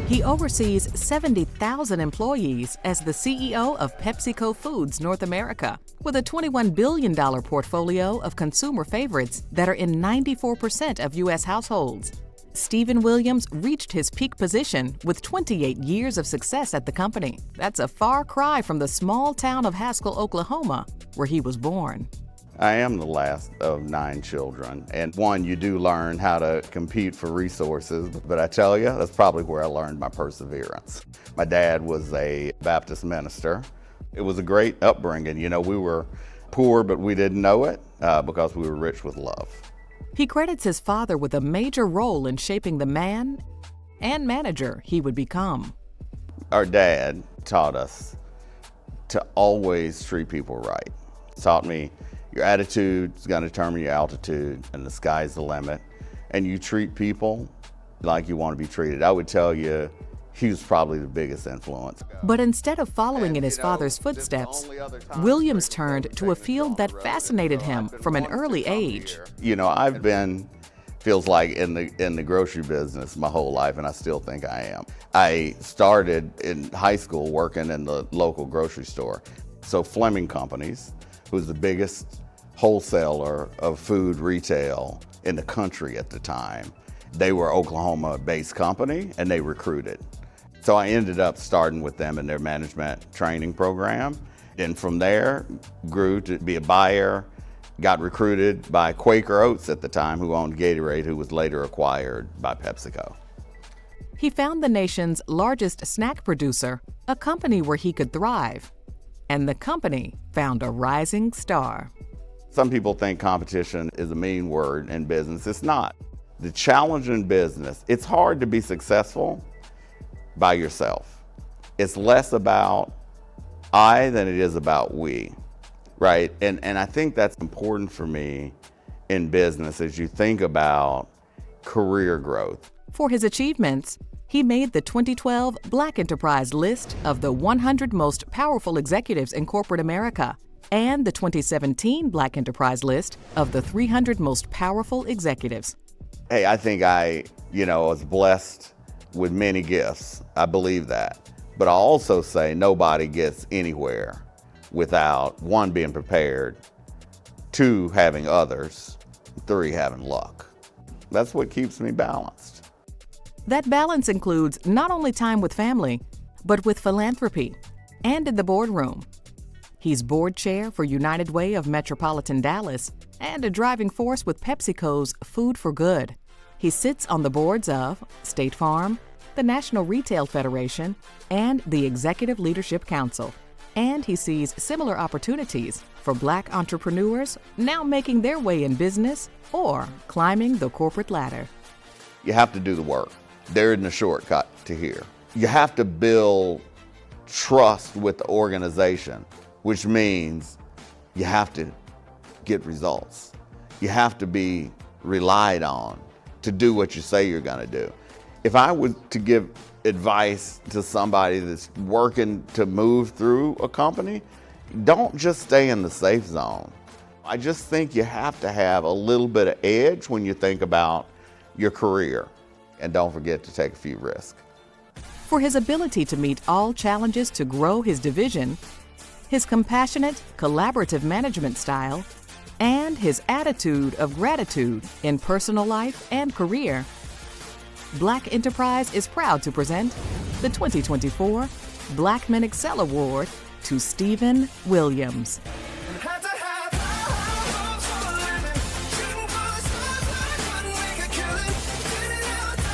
He oversees 70,000 employees as the CEO of PepsiCo Foods North America, with a $21 billion portfolio of consumer favorites that are in 94% of U.S. households. Stephen Williams reached his peak position with 28 years of success at the company. That's a far cry from the small town of Haskell, Oklahoma, where he was born. I am the last of 9 children, and you do learn how to compete for resources, but I tell you, that's probably where I learned my perseverance. My dad was a Baptist minister. It was a great upbringing. You know, we were poor, but we didn't know it because we were rich with love. He credits his father with a major role in shaping the man and manager he would become. Our dad taught us to always treat people right. Taught me your attitude is going to determine your altitude, and the sky's the limit. And you treat people like you want to be treated. I would tell you, he was probably the biggest influence. But instead of following in his father's footsteps, Williams turned to a field that fascinated him from an early age. You know, I've been, feels like in the grocery business my whole life, and I still think I am. I started in high school working in the local grocery store. So Fleming Companies, who's the biggest wholesaler of food retail in the country at the time. They were an Oklahoma-based company, and they recruited. So I ended up starting with them in their management training program. And from there, grew to be a buyer, got recruited by Quaker Oats at the time, who owned Gatorade, who was later acquired by PepsiCo. He found the nation's largest snack producer, a company where he could thrive. And the company found a rising star. Some people think competition is a mean word in business. It's not. The challenge in business, it's hard to be successful by yourself. It's less about I than it is about we, right? And I think that's important for me in business as you think about career growth. For his achievements, he made the 2012 Black Enterprise list of the 100 most powerful executives in corporate America and the 2017 Black Enterprise list of the 300 most powerful executives. Hey, I think I was blessed with many gifts. I believe that. But I also say nobody gets anywhere without 1, being prepared, 2, having others, 3, having luck. That's what keeps me balanced. That balance includes not only time with family, but with philanthropy and in the boardroom. He's board chair for United Way of Metropolitan Dallas and a driving force with PepsiCo's Food for Good. He sits on the boards of State Farm, the National Retail Federation, and the Executive Leadership Council. And he sees similar opportunities for Black entrepreneurs now making their way in business or climbing the corporate ladder. You have to do the work. There isn't a shortcut to here. You have to build trust with the organization, which means you have to get results. You have to be relied on to do what you say you're going to do. If I was to give advice to somebody that's working to move through a company, don't just stay in the safe zone. I just think you have to have a little bit of edge when you think about your career. And don't forget to take a few risks. For his ability to meet all challenges to grow his division, his compassionate, collaborative management style, and his attitude of gratitude in personal life and career, Black Enterprise is proud to present the 2024 Black Men Excel Award to Stephen Williams.